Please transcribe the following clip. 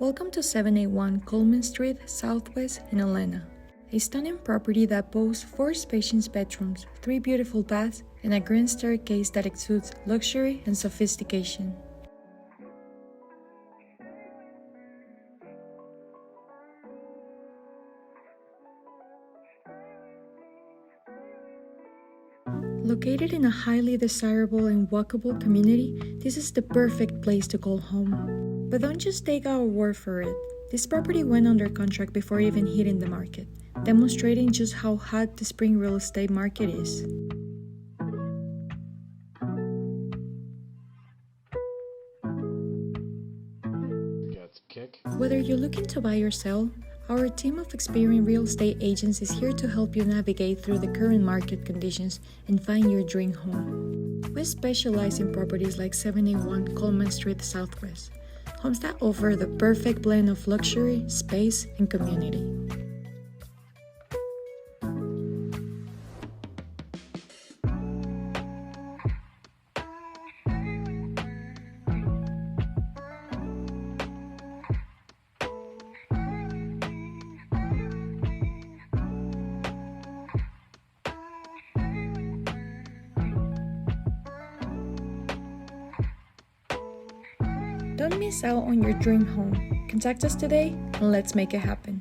Welcome to 781 Coleman St Southwest in Atlanta, a stunning property that boasts 4 spacious bedrooms, 3 beautiful baths, and a grand staircase that exudes luxury and sophistication. Located in a highly desirable and walkable community, this is the perfect place to call home. But don't just take our word for it. This property went under contract before even hitting the market, demonstrating just how hot the spring real estate market is. Whether you're looking to buy or sell, our team of experienced real estate agents is here to help you navigate through the current market conditions and find your dream home. We specialize in properties like 781 Coleman St Southwest, homes that offer the perfect blend of luxury, space, and community. Don't miss out on your dream home. Contact us today and let's make it happen.